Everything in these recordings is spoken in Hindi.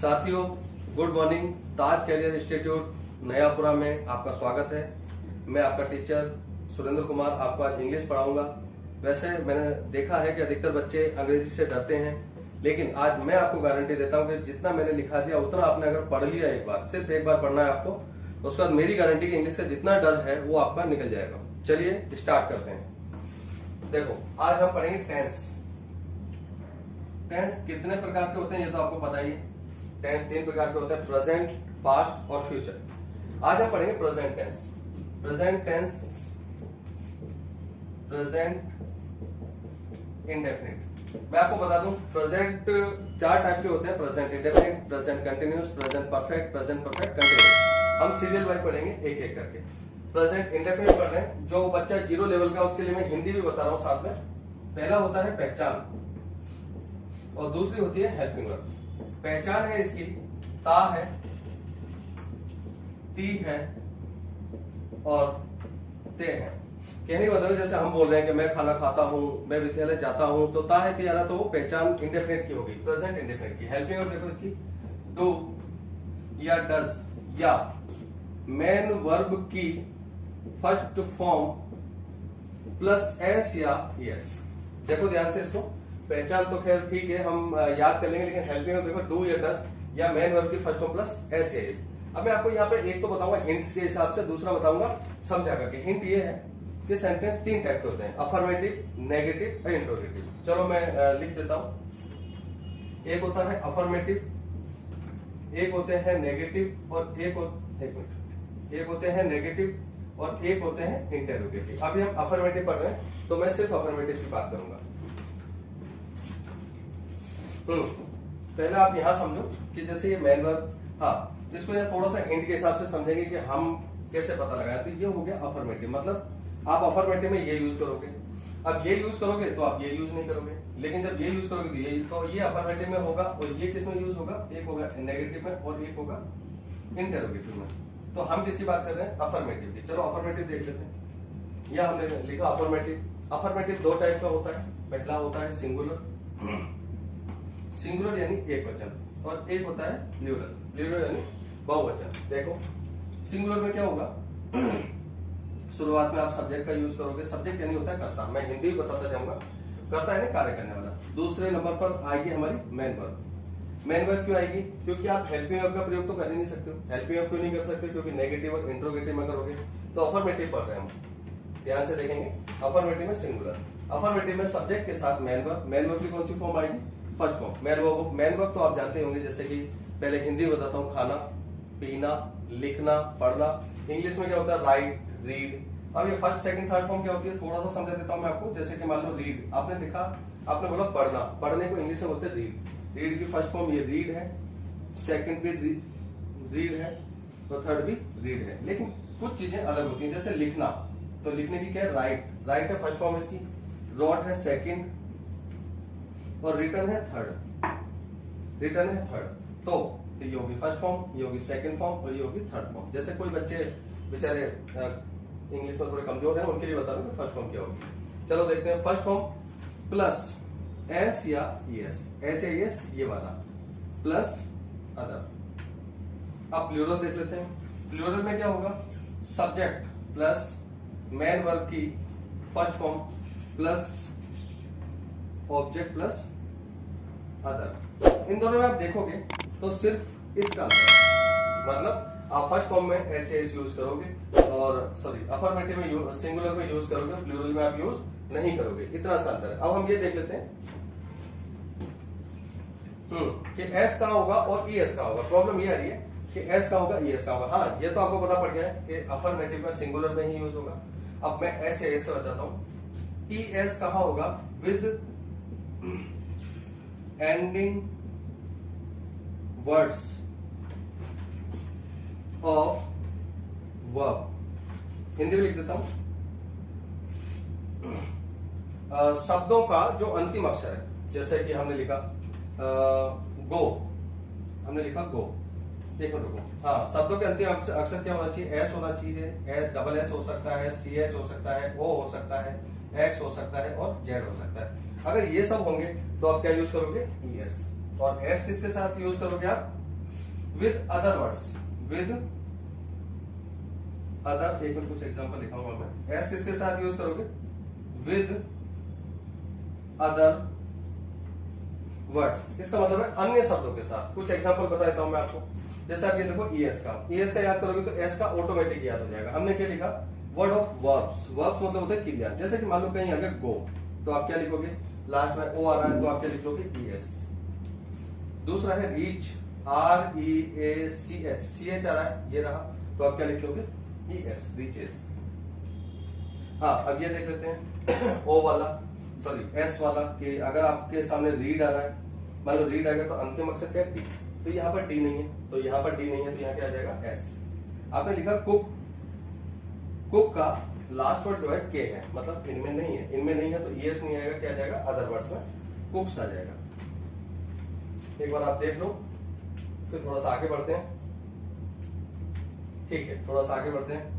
साथियों गुड मॉर्निंग। ताज कैरियर इंस्टीट्यूट नयापुरा में आपका स्वागत है। मैं आपका टीचर सुरेंद्र कुमार आपको आज इंग्लिश पढ़ाऊंगा। वैसे मैंने देखा है कि अधिकतर बच्चे अंग्रेजी से डरते हैं, लेकिन आज मैं आपको गारंटी देता हूं कि जितना मैंने लिखा दिया उतना आपने अगर पढ़ लिया एक बार, सिर्फ एक बार पढ़ना है आपको, उसके बाद मेरी गारंटी कि इंग्लिश का जितना डर है वो आपका निकल जाएगा। चलिए स्टार्ट करते हैं। देखो आज हम पढ़ेंगे टेंस। टेंस कितने प्रकार के होते हैं ये तो आपको पता ही है। टेंस 3 प्रकार के होते हैं, प्रेजेंट, पास्ट और फ्यूचर। आज हम पढ़ेंगे present tense. Present tense, present indefinite. मैं आपको बता दूं प्रेजेंट 4 टाइप के होते हैं, present indefinite, present continuous, present perfect, present perfect continuous. हम सीरियल वाइज पढ़ेंगे एक एक करके। प्रेजेंट इंडेफिनिट पढ़ रहे हैं, जो बच्चा 0 लेवल का उसके लिए मैं हिंदी भी बता रहा हूं साथ में। पहला होता है पहचान और दूसरी होती है हेल्पिंग वर्ब। पहचान है इसकी ता है, ती है और ते है। कहने का मतलब जैसे हम बोल रहे हैं कि मैं खाना खाता हूं, मैं विद्यालय जाता हूं, तो ता है ती आ रहा तो वो पहचान इंडेफिनिट की होगी, प्रेजेंट इंडेफिनिट की। हेल्पिंग वर्ब देखो इसकी डू या डज या मेन वर्ब की फर्स्ट फॉर्म प्लस एस या यस। देखो ध्यान से इसको। पहचान तो खैर ठीक है, हम याद कर लेंगे, लेकिन हेल्पिंग वर्ब देखो डू या डज या मेन वर्ब की फर्स्ट फॉर्म प्लस एस या यस। अब मैं आपको यहाँ पे एक तो बताऊंगा हिंट्स के हिसाब से, दूसरा बताऊंगा समझा करके। हिंट ये है कि सेंटेंस 3 टाइप के होते हैं, अफर्मेटिव, नेगेटिव और इंट्रोगेटिव। चलो मैं लिख देता हूं। एक होता है अफर्मेटिव, एक होते हैं नेगेटिव और एक होते हैं नेगेटिव और एक होते हैं इंटेरोगेटिव। अभी हम अफर्मेटिव पढ़ रहे हैं तो मैं सिर्फ अफर्मेटिव की बात करूंगा। पहले आप यहां समझो कि जैसे ये मेन वर्ब, हाँ इसको यहां थोड़ा सा हिंट के हिसाब से समझेंगे कि हम कैसे पता लगाए। तो ये हो गया अफर्मेटिव, मतलब आप अफर्मेटिव में ये यूज करोगे। अब ये यूज करोगे तो आप ये यूज नहीं करोगे, लेकिन जब ये यूज करोगे तो ये अफर्मेटिव में होगा और ये किस में यूज होगा, एक होगा नेगेटिव में और एक होगा इंटेरोगेटिव में। तो हम किसकी बात कर रहे हैं, अफर्मेटिव की। चलो अफर्मेटिव देख लेते हैं। यह हमने लिखा अफर्मेटिव। अफर्मेटिव 2 टाइप का होता है। पहला होता है सिंगुलर, सिंगुलर यानी एक वचन, और एक होता है प्लूरल, प्लूरल यानी बहुवचन। देखो सिंगुलर में क्या होगा, शुरुआत में आप सब्जेक्ट का यूज करोगे। सब्जेक्ट यानी होता है कर्ता, मैं हिंदी भी बताता जाऊंगा। कर्ता यानी कार्य करने वाला। दूसरे नंबर पर आएगी हमारी मेन वर्ब। मेन वर्ब क्यों आएगी, क्योंकि आप हेल्पिंग वर्ब का प्रयोग तो कर ही नहीं सकते हो। हेल्पिंग वर्ब क्यों नहीं कर सकते, क्योंकि नेगेटिव और इंट्रोगेटिव में करोगे। तो अफर्मेटिव पढ़ रहे हैं हम, ध्यान से देखेंगे। अफर्मेटिव में सिंगुलर, अफर्मेटिव में सब्जेक्ट के साथ मेन वर्ब। मेन वर्ब की कौन सी फॉर्म आएगी, फर्स्ट फॉर्म। मेन वर्ब तो आप जानते होंगे, जैसे कि पहले हिंदी में बताता हूँ, खाना, पीना, लिखना, पढ़ना। इंग्लिश में क्या होता है, राइट, रीड। अब ये फर्स्ट, सेकंड, थर्ड फॉर्म क्या होती है, थोड़ा सा समझा देता हूँ मैं आपको। जैसे कि मान लो रीड, आपने लिखा, आपने बोला पढ़ना, पढ़ने को इंग्लिश में बोलते हैं रीड। रीड की फर्स्ट फॉर्म ये रीड है, सेकंड भी रीड है तो थर्ड भी रीड है। लेकिन कुछ चीजें अलग होती हैं, जैसे लिखना, तो लिखने की क्या है, राइट। राइट है फर्स्ट फॉर्म इसकी, रोट है सेकंड और रिटर्न है थर्ड। रिटर्न है थर्ड। तो ये होगी फर्स्ट फॉर्म, ये होगी सेकंड फॉर्म और ये होगी थर्ड फॉर्म। जैसे कोई बच्चे बेचारे इंग्लिश में थोड़े कमजोर हैं, उनके लिए बता दूं फर्स्ट फॉर्म क्या होगी। चलो देखते हैं। फर्स्ट फॉर्म प्लस एस या एस, एस या एस ये वाला, प्लस अदर। अब प्लूरल देख लेते हैं। प्लूरल में क्या होगा, सब्जेक्ट प्लस मेन वर्ब की first form plus object plus other. इन दोनों में आप देखोगे तो सिर्फ इसका अंतर है, मतलब आप फर्स्ट फॉर्म में ऐसे यूज करोगे और अफर्मेटिव में सिंगुलर में यूज करोगे, प्लूरल में आप यूज नहीं करोगे। इतना सा अंतर है। अब हम ये देख लेते हैं कि एस कहां होगा और ई एस कहां होगा। प्रॉब्लम ये आ रही है कि एस कहां होगा, ई एस कहां होगा। हाँ ये तो आपको पता पड़ गया है कि अफर्मेटिव का सिंगुलर में ही यूज होगा। अब मैं एस या एस का बताता हूं। ई एस कहां होगा, with ending words of verb. Hindi में लिख देता हूं, शब्दों का जो अंतिम अक्षर है। जैसे कि हमने लिखा गो, हमने लिखा गो। एक मिनट रुको, हाँ शब्दों के अंतिम अक्षर क्या होना चाहिए, एस होना चाहिए। एस, डबल एस हो सकता है, सी एच हो सकता है, ओ हो सकता है, एक्स हो सकता है और जेड हो सकता है। अगर ये सब होंगे तो आप क्या यूज करोगे, ई एस। और एस किसके साथ यूज करोगे आप, with other words, with other, एक मिनट कुछ एग्जांपल लिखाऊंगा मैं। एस किसके साथ यूज करोगे? विद अदर वर्ड्स, इसका मतलब है अन्य शब्दों के साथ। कुछ एग्जांपल बता देता हूं मैं आपको। जैसे आप ये देखो ईएस का, ईएस का याद करोगे तो एस का ऑटोमेटिक याद हो जाएगा। हमने क्या लिखा? Word of verbs. वर्ब्स मतलब होता है क्रिया। जैसे कि मान लो कहीं अगर गो, तो आप क्या लिखोगे? लास्ट में ओ आ रहा है तो आप क्या लिखोगे? ईएस। दूसरा है रीच, REACH, CH आ रहा है, ये रहा, तो आप क्या लिख लोगे? ES, reaches. हाँ, अब ये देख लेते हैं ओ वाला, सॉरी एस वाला, कि अगर आपके सामने रीड आ रहा है, मान लो रीड आएगा तो अंतिम अक्षर क्या है? डी, तो यहाँ पर डी नहीं है, तो यहाँ पर डी नहीं है, तो यहाँ क्या आ जाएगा? एस। आपने लिखा कुक, कुक का लास्ट वर्ड जो है के है, मतलब इनमें नहीं है, इनमें नहीं है तो ES नहीं आएगा, क्या आ जाएगा? अदर वर्ड्स में कुक्स आ जाएगा। एक बार आप देख लो, फिर थोड़ा सा आगे बढ़ते हैं। ठीक है, थोड़ा सा आगे बढ़ते हैं।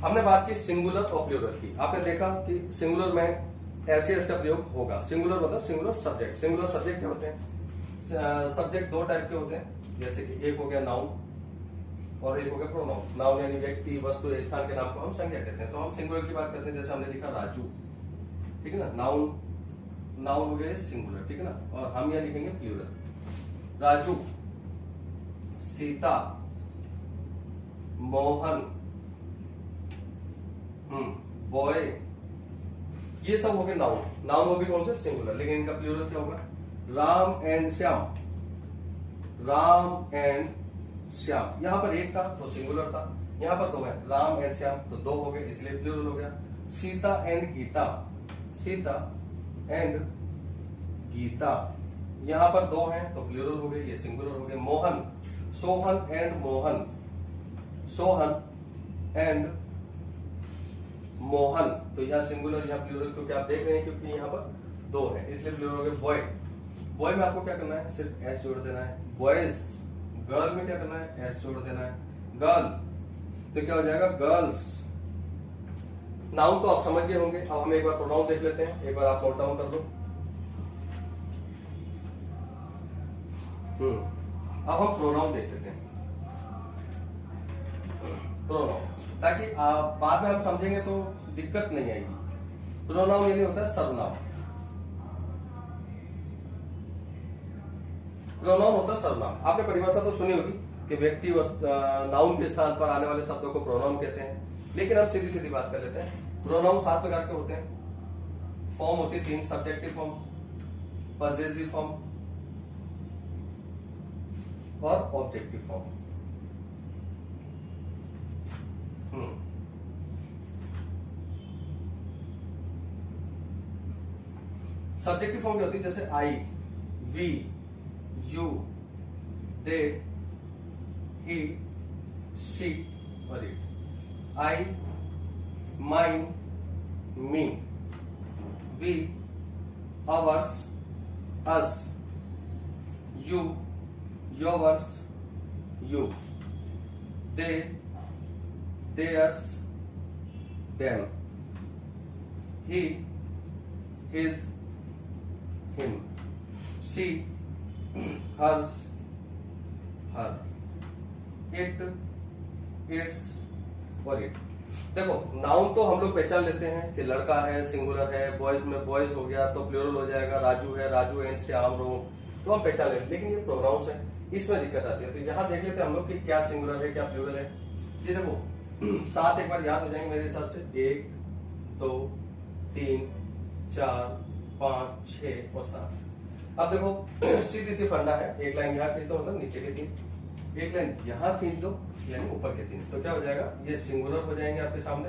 हमने बात की सिंगुलर और प्लूरल की। आपने देखा कि सिंगुलर में एस का प्रयोग होगा। सिंगुलर मतलब सिंगुलर सब्जेक्ट। सिंगुलर सब्जेक्ट क्या होते हैं? सब्जेक्ट दो टाइप के होते हैं, जैसे कि एक हो गया नाउन और एक हो गया प्रोनाउन। नाउन यानी व्यक्ति, वस्तु, स्थान के नाम को हम संज्ञा कहते हैं। तो हम सिंगुलर की बात करते हैं, जैसे हमने लिखा राजू, ठीक है ना, नाउन, नाउन हो गया सिंगुलर, ठीक है ना। और हम यहाँ लिखेंगे प्लूरल। राजू, सीता, मोहन, बॉय, ये सब हो गए नाउन। नाउन हो गए कौन से? सिंगुलर। लेकिन इनका प्लूरल क्या होगा? Ram and Shyam, Ram and Shyam. यहां पर एक था तो सिंगुलर था, यहां पर दो है, राम एंड श्याम, तो दो हो गए, इसलिए प्लूरल हो गया। सीता एंड गीता, सीता एंड गीता, यहां पर दो हैं तो प्लूरल हो गए, ये सिंगुलर हो गए। मोहन, सोहन एंड मोहन, सोहन एंड मोहन, तो यहाँ सिंगुलर, यहाँ प्लूरल, क्योंकि आप देख रहे हैं क्योंकि यहाँ पर दो है, इसलिए प्लूरल हो गया। बॉय, बॉय में आपको क्या करना है? सिर्फ एस जोड़ देना है। बॉयज, गर्ल में क्या करना है? एस जोड़ देना है। गर्ल, तो क्या हो जाएगा? गर्ल्स। नाउन तो आप समझ गए होंगे। अब हम एक बार प्रोनाउन देख लेते हैं, एक बार आप नोट डाउन कर लो। अब हम प्रोनाउन देख लेते हैं, प्रोनाउन, ताकि आप बाद में हम समझेंगे तो दिक्कत नहीं आएगी। प्रोनाउन यानी होता है सर्वनाम। प्रोनाउन होता है सर्वनाम। आपने परिभाषा तो सुनी होगी कि व्यक्ति नाउन के स्थान पर आने वाले शब्दों को प्रोनाउन कहते हैं। लेकिन हम सीधी सीधी बात कर लेते हैं। प्रोनाउन 7 प्रकार के होते हैं। फॉर्म होती है 3, सब्जेक्टिव फॉर्म, पजेसिव फॉर्म और ऑब्जेक्टिव फॉर्म। सब्जेक्टिव फॉर्म क्या होती है? जैसे I, we, you, they, he, she और it. I, mine, me, we, ours, us, you, yours, you, they, theirs, them, he, his, him, she, hers, her, it, its और it। देखो, नाउन तो हम लोग पहचान लेते हैं कि लड़का है, सिंगुलर है। बॉयज में बॉयज हो गया तो प्लूरल हो जाएगा। राजू है, राजू एंड श्याम, रो, तो हम पहचान लेते हैं। लेकिन ये प्रोनाउंस है, इसमें दिक्कत आती है। तो यहाँ देख लेते हैं हम लोग कि क्या सिंगुलर है, क्या प्लूरल है। ये देखो 7 एक बार याद हो जाएंगे मेरे हिसाब से। 1, 2, 3, 4, 5, 6 और 7। अब देखो सीधी सी फंडा है, एक लाइन यहाँ खींच दो मतलब नीचे के 3, एक लाइन यहाँ खींच दो यानी ऊपर के 3। तो क्या हो जाएगा? ये सिंगुलर हो जाएंगे आपके सामने,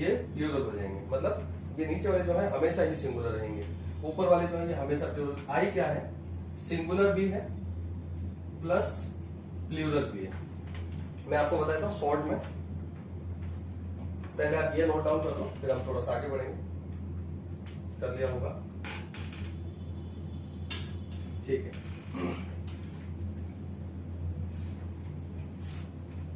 ये प्लूरल हो जाएंगे। मतलब ये नीचे वाले जो है हमेशा ही सिंगुलर रहेंगे, ऊपर वाले जो है ये हमेशा प्लूरल। आई क्या है? सिंगुलर भी है प्लस प्लूरल भी है। मैं आपको बताता हूँ शॉर्ट में। पहले आप ये नोट डाउन कर लो, फिर हम थोड़ा सा आगे बढ़ेंगे। कर लिया होगा, ठीक है।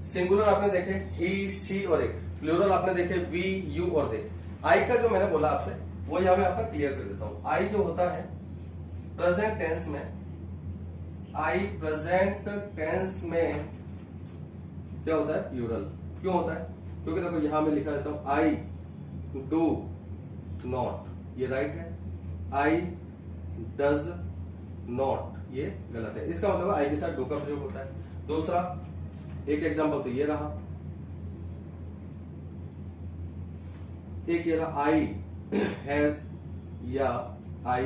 सिंगुलर आपने देखे ही, शी और इट। प्लूरल आपने देखे वी, यू और दे। आई का जो मैंने बोला आपसे वो यहां मैं आपका क्लियर कर देता हूं। आई जो होता है प्रेजेंट टेंस में, आई प्रेजेंट टेंस में क्या होता है? प्लूरल। क्यों होता है? क्योंकि देखो यहां मैं लिखा देता हूं आई डू नॉट, ये राइट है। आई डज नॉट, ये गलत है। इसका मतलब आई के साथ डू का प्रयोग होता है। दूसरा एक एग्जांपल तो ये रहा, एक ये रहा आई हैज या आई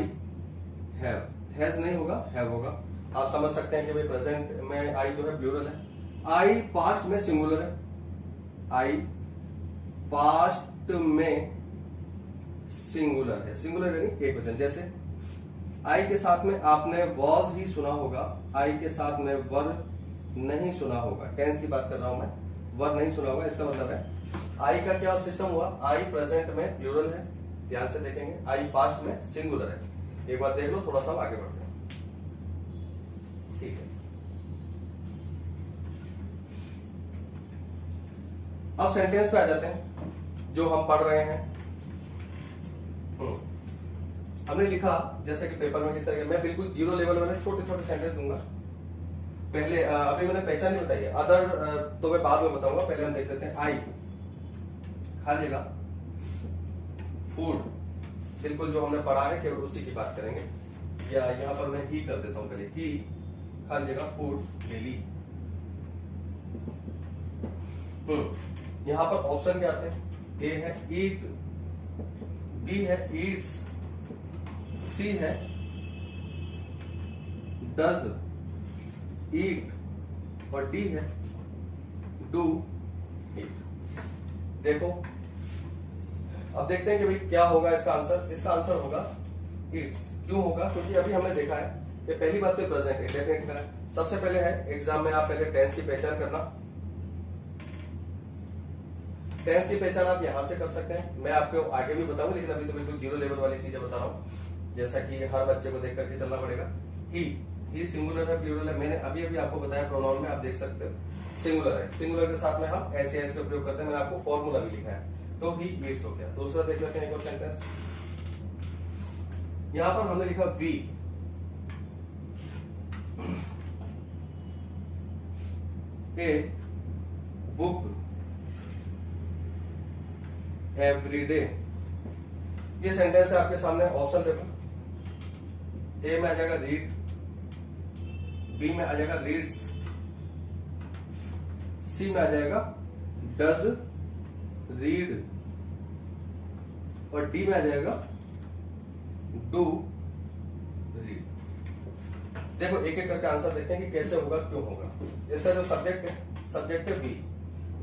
हैव। हैज नहीं होगा, हैव होगा। आप समझ सकते हैं कि भाई प्रेजेंट में आई जो है प्लूरल है, आई पास्ट में सिंगुलर है। आई पास्ट में सिंगुलर है, सिंगुलर यानी एक वचन। जैसे आई के साथ में आपने वॉज ही सुना होगा, आई के साथ में वर नहीं सुना होगा। टेंस की बात कर रहा हूं मैं, वर नहीं सुना होगा। इसका मतलब है आई का क्या सिस्टम हुआ? आई प्रेजेंट में प्लूरल है, ध्यान से देखेंगे। आई पास्ट में सिंगुलर है। एक बार देख लो, थोड़ा सा आगे बढ़ते हैं। ठीक है, अब सेंटेंस पे आ जाते हैं जो हम पढ़ रहे हैं। हमने लिखा जैसे कि पेपर में किस तरह के, मैं बिल्कुल जीरो लेवल में छोटे छोटे सेंटेंस दूंगा। पहले अभी मैंने पहचान नहीं बताई है, अदर तो मैं बाद में बताऊंगा। पहले हम देख लेते हैं। आई खा लेगा, फूड बिल्कुल जो हमने पढ़ा है केवल उसी की बात करेंगे। या यहां पर मैं ही कर देता हूं पहले, ही खा लेगा फूड डेली। यहां पर ऑप्शन क्या आते हैं? ए है ईट, बी है ईट्स, सी है डज ईट और डी है डू ईट। देखो अब देखते हैं कि भाई क्या होगा इसका आंसर। इसका आंसर होगा ईट्स। क्यों होगा? क्योंकि अभी हमने देखा है कि पहली बात तो प्रेजेंट इंडेफिनिट का है। सबसे पहले है एग्जाम में आप पहले टेंस की पहचान करना। टेंस की पहचान आप यहां से कर सकते हैं, मैं आपको आगे भी बताऊंगा, लेकिन अभी तो बिल्कुल जीरो लेवल वाली चीजें बता रहा हूं। जैसा कि हर बच्चे को देख करके चलना पड़ेगा। ही सिंगुलर है प्लूरल है, मैंने अभी अभी आपको बताया प्रोनाउन में, आप देख सकते हो सिंगुलर है। सिंगुलर के साथ में हम ऐसे का प्रयोग करते हैं, मैंने आपको फॉर्मूला भी लिखा है। तो ही ईट्स हो गया। दूसरा देख लेते हैं एक और सेंटेंस। यहां पर हमने लिखा वी, ए बुक एवरीडे। ये सेंटेंस है आपके सामने। ऑप्शन देखो, ए में आ जाएगा रीड, बी में आ जाएगा रीड्स, सी में आ जाएगा डज रीड और डी में आ जाएगा डू रीड। देखो एक एक करके आंसर देखते हैं कि कैसे होगा, क्यों होगा। इसका जो सब्जेक्ट है, सब्जेक्ट है वी।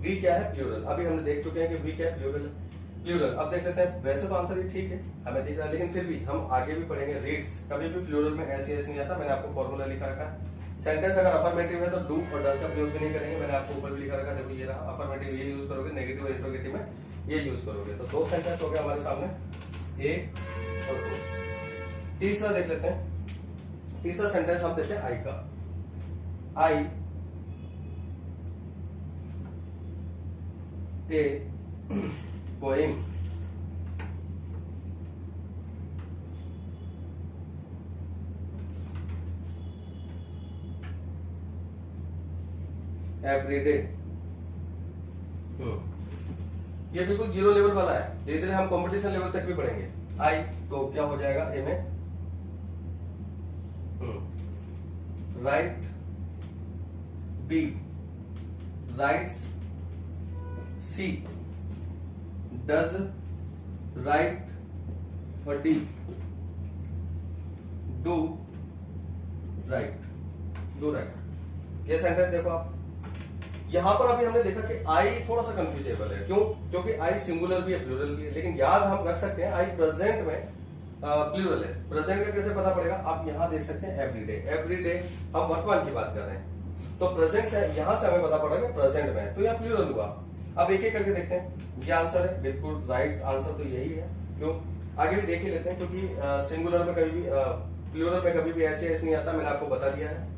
वी क्या है? प्लूरल। अभी हमने देख चुके हैं कि वी क्या है? प्लूरल। प्लूरल। अब देख लेते हैं। वैसे तो आंसर ही ठीक है, हमें दिख रहा है, लेकिन फिर भी हम आगे भी पढ़ेंगे। रीड्स कभी भी प्लूरल में ऐसे नहीं आता, मैंने आपको फॉर्मूला लिखा रखा है। सेंटेंस अगर अफर्मेटिव है तो डू और डज का प्रयोग भी नहीं करेंगे, मैंने आपको ऊपर भी लिखा रखा। देखो ये रहा, अफर्मेटिव ये यूज करोगे, नेगेटिव और इंट्रोगेटिव में ये यूज करोगे। तो दो सेंटेंस हो गया हमारे सामने, ए और दो। तीसरा देख लेते हैं। तीसरा सेंटेंस हम देते हैं आई का। आई ए पोएम एवरीडे। ये बिल्कुल जीरो लेवल वाला है, धीरे धीरे हम कंपटीशन लेवल तक भी बढ़ेंगे। आई तो क्या हो जाएगा? ए में write, B writes, C does write और D do write, do write. ये सेंटेंस देखो आप, यहां पर अभी हमने देखा कि आई थोड़ा सा कंफ्यूजेबल है। क्यों? क्योंकि आई सिंगुलर भी है प्लूरल भी है, लेकिन याद हम रख सकते हैं आई प्रेजेंट में प्लूरल है। प्रेजेंट का कैसे पता पड़ेगा? आप यहां देख सकते हैं एवरीडे। एवरीडे हम वर्तमान की बात कर रहे हैं, तो प्रेजेंट से यहां से हमें पता पड़ा कि प्रेजेंट में, तो यहां प्लूरल हुआ। अब एक एक करके देखते हैं। ये आंसर है, बिल्कुल राइट आंसर तो यही है। क्यों? आगे भी देख ही लेते हैं, क्योंकि सिंगुलर में कभी भी प्लूरल में कभी भी ऐसे नहीं आता, मैंने आपको बता दिया है।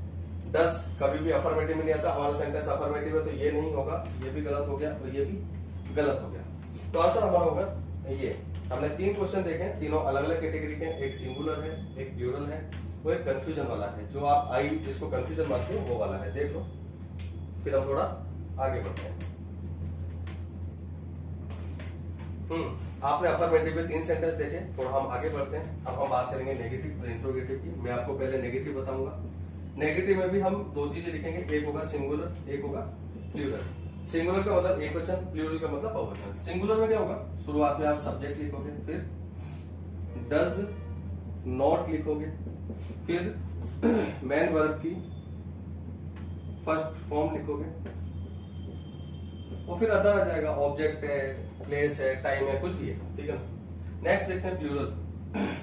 डज कभी भी अफर्मेटिव में नहीं आता, हमारा सेंटेंस अफर्मेटिव है तो ये नहीं होगा, ये भी गलत हो गया और ये भी गलत हो गया। तो आंसर हमारा होगा ये हमने 3 क्वेश्चन देखे हैं, तीनों अलग अलग कैटेगरी के हैं। एक सिंगुलर है, एक प्लूरल है, वो एक कंफ्यूजन वाला है। जो आप आई जिसको कंफ्यूजन मानते हो वो वाला है, देख लो, फिर हम थोड़ा आगे बढ़ते हैं। आपने अफर्मेटिव में 3 सेंटेंस देखे, थोड़ा हम आगे बढ़ते हैं। अब हम बात करेंगे नेगेटिव और इंट्रोगेटिव की। मैं आपको पहले नेगेटिव बताऊंगा। नेगेटिव में भी हम 2 चीजें लिखेंगे, एक होगा सिंगुलर, एक होगा प्लूरल। सिंगुलर का मतलब एक वचन, प्लूरल का मतलब बहुवचन। सिंगुलर में क्या होगा, शुरुआत में आप सब्जेक्ट लिखोगे, फिर डज नॉट लिखोगे, फिर मैन वर्ब की फर्स्ट फॉर्म लिखोगे, और फिर अदर आ जाएगा, ऑब्जेक्ट है, प्लेस है, टाइम है, कुछ भी है, ठीक है ना। नेक्स्ट देखते हैं plural.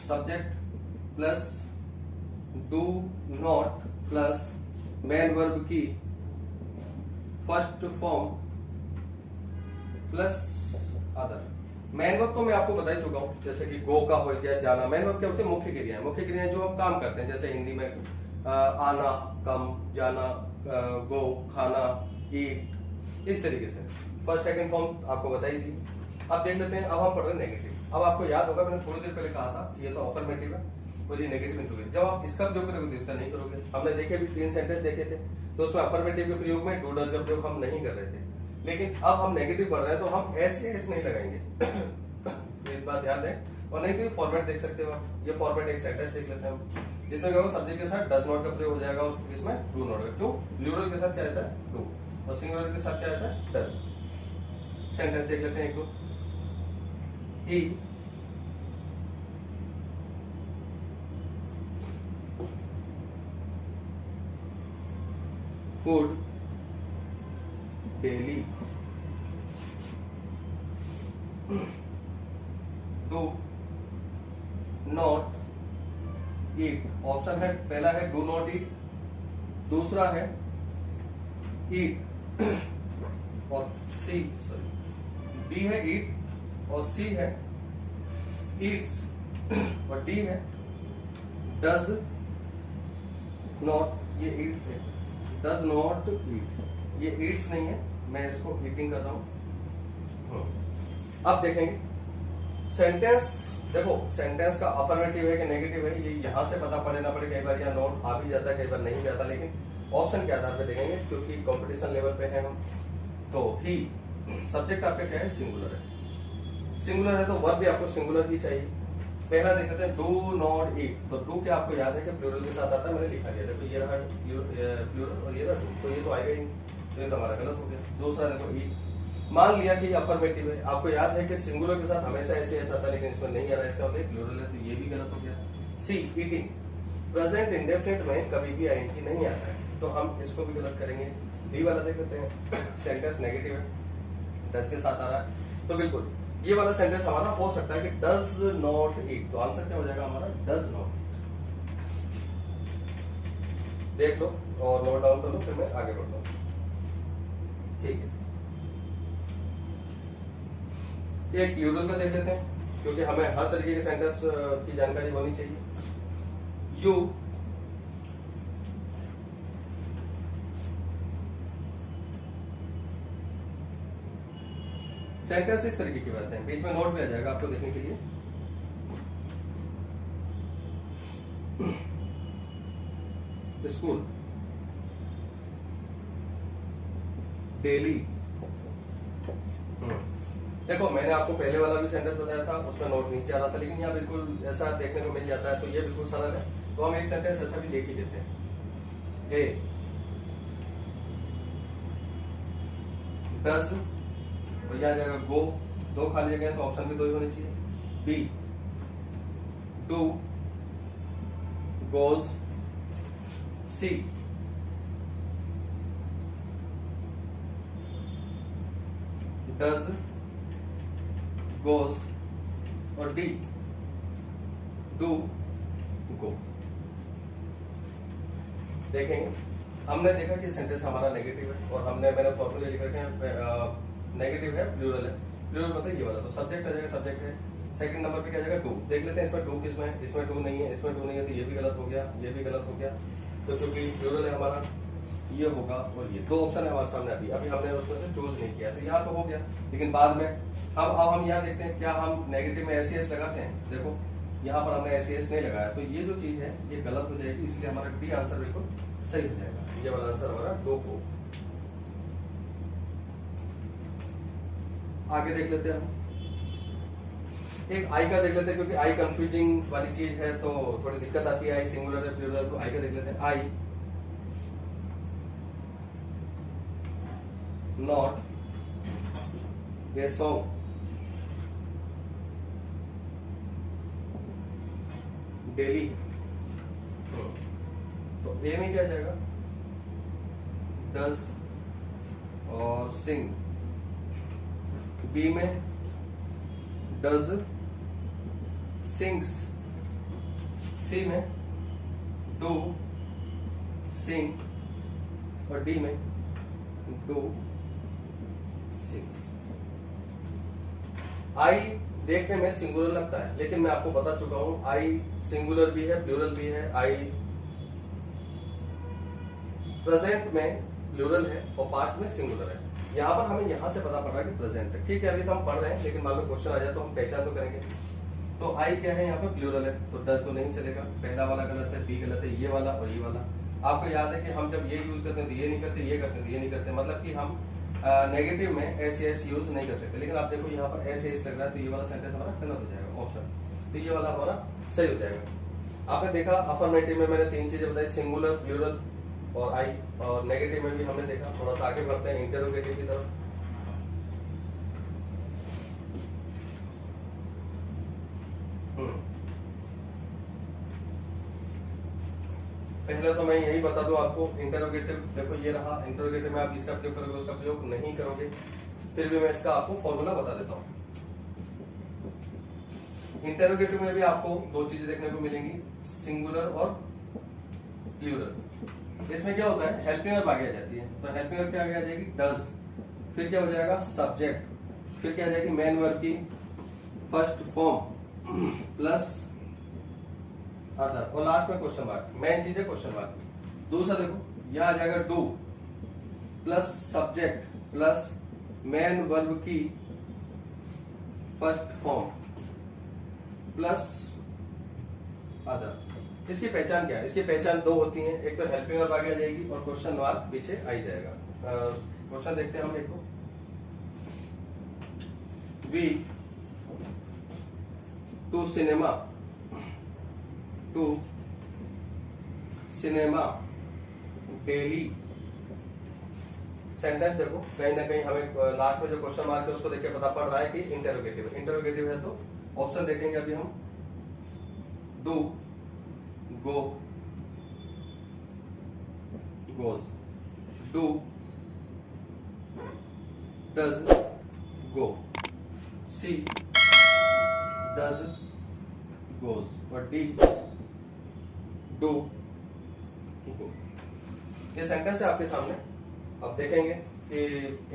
Subject plus do not plus main verb की first form plus other. Main verb तो मैं आपको बता ही चुका हूं, जैसे कि गो का हो गया, जाना। मैन वर्ब क्या होते हैं, मुख्य क्रियाएं। मुख्य क्रियाएं जो हम काम करते हैं, जैसे हिंदी में आना, कम, जाना, गो, खाना, ईट, इस तरीके से। फर्स्ट सेकंड फॉर्म आपको बताई थी। अब देख लेते हैं, अब हम पढ़ रहे हैं नेगेटिव। अब आपको याद होगा, मैंने थोड़ी देर पहले कहा था कि ये तो अफर्मेटिव है और ये नेगेटिव इंट्रोगेटिव। जब आप इसका प्रयोग करोगे तो इसका नहीं करोगे। हमने देखे भी 3 सेंटेंस देखे थे, तो उसमें अफर्मेटिव के प्रयोग में डू डज का प्रयोग हम नहीं कर रहे थे। लेकिन अब हम नेगेटिव पढ़ रहे हैं, तो हम ऐसे ऐसे नहीं लगाएंगे। इस बात ध्यान दें। और नहीं तो ये फॉर्मेट देख सकते हो आप। ये फॉर्मेट एक सेंटेंस देख लेते हैं हम, जिसमें क्या होगा, सब्जेक्ट के साथ डज नॉट का प्रयोग हो जाएगा, इसमें डू नॉट का। क्यों, प्लूरल के साथ क्या आता है, डू, और सिंगुलर के साथ क्या आता है, डज। सेंटेंस देख लेते हैं एक दो। He food daily do not eat. Option है, पहला है डू नॉट ईट, दूसरा है ईट, और सी सॉरी बी है ईट और सी है ईट्स, और डी है डज नॉट। ये ईट है, डज नॉट ईट, ये ईट्स नहीं है, मैं इसको ईटिंग कर रहा हूं। अब देखेंगे सेंटेंस। देखो सेंटेंस का अफर्मेटिव है कि नेगेटिव है, ये यहां से पता पड़े ना पड़े। कई बार यहाँ नोट आ भी जाता है, कई बार नहीं जाता, लेकिन ऑप्शन के आधार पे देखेंगे, क्योंकि कंपटीशन लेवल पे है हम। तो ही सब्जेक्ट आपका क्या है, सिंगुलर है। सिंगुलर है तो वर्ब भी आपको सिंगुलर ही चाहिए। पहला देख लेते हैं, डू नॉट ईट। तो डू क्या आपको याद है कि प्लूरल के साथ आता है, मैंने लिखा दिया। देखो ये रहा प्लूरल और ये रहा डू, तो ये तो आएगा ही, तो ये तो हमारा गलत हो गया। दूसरा देखो ईट, मान लिया कि अफर्मेटिव है। आपको याद है कि सिंगुलर के साथ हमेशा ऐसे ऐसा था, लेकिन इसमें नहीं आ रहा है, इसका मतलब प्लूरल है, तो ये भी गलत हो गया। सी ईटिंग, प्रेजेंट इंडेफिनिट में कभी भी आईएनजी नहीं आता है, तो हम इसको भी गलत करेंगे। डी वाला देख लेते हैं, सेंटेंस नेगेटिव है, डज के साथ आ रहा है, तो बिल्कुल ये वाला सेंटेंस हमारा हो सकता है कि डज नॉट ईट। तो आंसर क्या हो जाएगा हमारा, डज नॉट ईट। देख लो और नोट डाउन कर लो, फिर मैं आगे बढ़ता हूँ, ठीक है। एक प्लूरल का देख लेते हैं, क्योंकि हमें हर तरीके के सेंटेंस की जानकारी होनी चाहिए। यू सेंटेंस इस तरीके की बात है, बीच में नोट भी आ जाएगा आपको देखने के लिए। School daily. देखो मैंने आपको पहले वाला भी सेंटेंस बताया था, उसमें नोट नीचे आ रहा था, लेकिन यहाँ बिल्कुल ऐसा देखने को मिल जाता है, तो ये बिल्कुल सरल है। तो हम एक सेंटेंस अच्छा भी देख ही लेते हैं। ए डज, तो यहाँ जाएगा गो, 2 खाली जगह, तो ऑप्शन भी 2 ही होने चाहिए। B do goes, C does goes, और डी डू गो। देखेंगे, हमने देखा कि सेंटेंस हमारा नेगेटिव है, और मैंने फॉर्मूले लिख रखे हैं, नेगेटिव है, प्लूरल है। प्लूरल मतलब ये वाला, तो सब्जेक्ट आ जाएगा, सब्जेक्ट है। सेकंड नंबर पे क्या जाएगा, डू। देख लेते हैं इसमें डू किसमें है, इसमें डू नहीं है, इसमें डू नहीं है, तो ये भी गलत हो गया, ये भी गलत हो गया, तो क्योंकि प्लूरल है हमारा। ये होगा और ये दो ऑप्शन है हमारे सामने। अभी अभी हमने उसमें से चूज नहीं किया, तो यहाँ तो हो गया, लेकिन बाद में अब हम यहाँ देखते हैं क्या हम नेगेटिव में एस लगाते हैं। देखो यहाँ पर हमने एस नहीं लगाया, तो ये जो चीज है ये गलत हो जाएगी, इसलिए हमारा डी आंसर बिल्कुल सही हो जाएगा। ये वाला आंसर हमारा दो को। आगे देख लेते हैं हम, एक आई का देख लेते हैं, क्योंकि आई कंफ्यूजिंग वाली चीज है तो थोड़ी दिक्कत आती है। आई सिंगुलर है प्लूरल, तो आई का देख लेते हैं। आई नॉट ए सॉन्ग डेली, तो ए में क्या जाएगा, डज और सिंग। बी में डज सिंग्स। सी में डू सिंग और डी में डू सिंग्स। आई देखने में सिंगुलर लगता है, लेकिन मैं आपको बता चुका हूं आई सिंगुलर भी है प्लूरल भी है। आई प्रेजेंट में प्लूरल है और पास्ट में सिंगुलर है। यहाँ पर हमें यहाँ से पता पड़ रहा है कि प्रेजेंट है, ठीक है। अभी तो हम पढ़ रहे हैं, लेकिन मान लो क्वेश्चन आ जाए तो हम पहचान तो करेंगे। तो आई क्या है, यहाँ पे प्लूरल है, तो डज तो नहीं चलेगा, पहला वाला गलत है, बी गलत है, ये वाला और ये वाला। आपको याद है कि हम जब ये यूज करते हैं तो ये नहीं करते, ये करते हैं तो ये नहीं करते, मतलब कि हम नेगेटिव में एस यूज नहीं कर सकते। लेकिन आप देखो यहाँ पर एस लग रहा है, तो ये वाला सेंटेंस हमारा गलत हो जाएगा ऑप्शन, तो ये वाला हमारा सही हो जाएगा। आपने देखा अफर्मेटिव में मैंने तीन चीजें बताई, सिंगुलर, प्लूरल और आई, और नेगेटिव में भी हमने देखा। थोड़ा सा आगे बढ़ते हैं इंटरोगेटिव की तरफ। पहले तो मैं यही बता दूं आपको, इंटरोगेटिव देखो ये रहा, इंटरोगेटिव में आप इसका प्रयोग करोगे उसका प्रयोग नहीं करोगे, फिर भी मैं इसका आपको फॉर्मूला बता देता हूं। इंटरोगेटिव में भी आपको दो चीजें देखने को मिलेंगी, सिंगुलर और प्लूरल। इसमें क्या होता है, हेल्पिंग वर्ब आगे आ जाती है, तो हेल्पिंग वर्ब क्या आगे आ जाएगी, डज, फिर क्या हो जाएगा सब्जेक्ट, फिर क्या आ जाएगी मेन वर्ब की फर्स्ट फॉर्म प्लस अदर, और लास्ट में क्वेश्चन मार्क। मेन चीज है क्वेश्चन मार्क। दूसरा देखो यहां आ जाएगा do plus subject plus main verb की फर्स्ट फॉर्म प्लस अदर। इसकी पहचान क्या है, इसकी पहचान दो होती है, एक तो हेल्पिंग वर्ब आगे आ जाएगी और क्वेश्चन मार्क पीछे आ ही जाएगा। क्वेश्चन देखते हैं हम, एक तो we to cinema, to cinema daily. Sentence देखो कहीं ना कहीं हमें लास्ट में जो क्वेश्चन मार्क है उसको देख के पता पड़ रहा है कि इंटरोगेटिव है। इंटरोगेटिव है तो ऑप्शन देखेंगे अभी हम, do, go, goes, do, does, go, C, does, goes और डी, डू, गो। ये सेंटेंस है आपके सामने। अब देखेंगे कि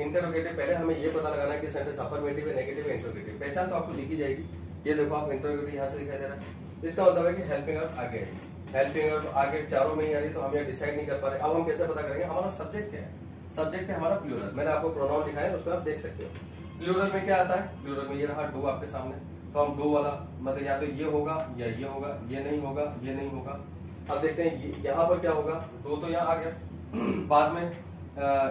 इंटरोगेटिव, पहले हमें ये पता लगाना है कि सेंटेंस अफर्मेटिव है, नेगेटिव है, इंटरोगेटिव। पहचान तो आपको लिखी जाएगी। ये देखो आप इंटरोगेटिव यहाँ से दिखाई दे रहा है, इसका मतलब है कि हेल्पिंग वर्ब आगे है, हेल्पिंग वर्ब आगे चारों में ही आ रही, तो हम यहाँ डिसाइड नहीं कर पा रहे। अब हम कैसे पता करेंगे, हमारा सब्जेक्ट क्या है, सब्जेक्ट है हमारा प्लूरल। मैंने आपको प्रोनाउन दिखाया, उसमें आप देख सकते हो। प्लूरल में क्या आता है, प्लूरल में ये रहा डू आपके सामने, तो हम डू वाला मतलब या तो ये होगा या ये होगा, ये नहीं होगा, ये नहीं होगा। अब देखते हैं यहाँ पर क्या होगा, डू तो यहाँ आ गया, बाद में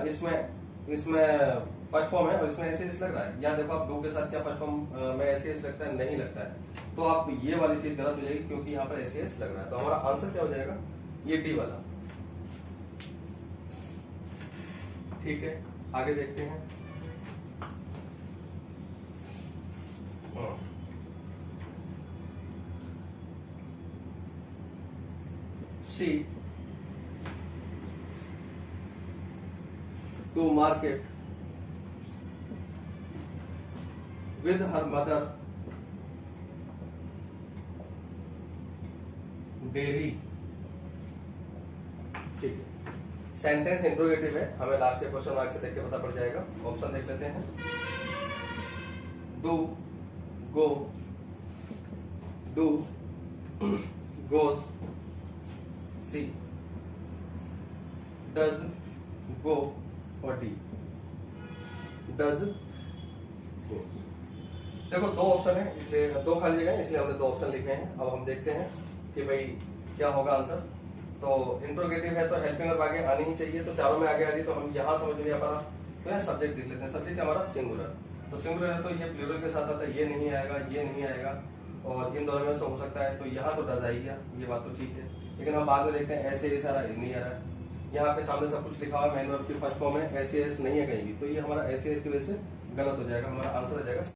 इसमें फर्स्ट फॉर्म है और इसमें ऐसे लग रहा है। यहाँ देखो आप डू के साथ क्या फर्स्ट फॉर्म में ऐसे लगता है, नहीं लगता है, तो आप ये वाली चीज गलत हो जाएगी क्योंकि यहाँ पर ऐसे लग रहा है। तो हमारा आंसर क्या हो जाएगा, ये डी वाला। ठीक है, आगे देखते हैं। She to market with her mother daily। ठीक है, सेंटेंस इंट्रोगेटिव है, हमें लास्ट के क्वेश्चन मार्क से देख के पता पड़ जाएगा। ऑप्शन देख लेते हैं, do, go, do, goes, C, does, go और डी डज गो। देखो दो ऑप्शन है, इसलिए दो खाली जगह है, इसलिए हमने दो ऑप्शन लिखे हैं। अब हम देखते हैं कि भाई क्या होगा आंसर। तो इंट्रोगेटिव है तो हेल्पिंग वर्ब आगे आनी ही चाहिए, तो चारों में आगे आ रही है, तो हम यहाँ समझ नहीं आ पा रहा तो यहाँ सब्जेक्ट लिख लेते हैं। सब्जेक्ट हमारा सिंगुलर, तो सिंगुलर है तो ये प्लूरल के साथ आता है, ये नहीं आएगा, ये नहीं आएगा, और इन दोनों में से हो सकता है। तो यहाँ तो डज आई गया, ये बात तो ठीक है, लेकिन हम बाद में देखते हैं ऐसे ऐसा नहीं आ रहा है। यहाँ पे सामने सब कुछ लिखा हुआ है, मेन वर्ब की फर्स्ट फॉर्म है, ऐसे नहीं है कहीं भी, तो ये हमारा ऐसे की वजह से गलत हो जाएगा, हमारा आंसर आ जाएगा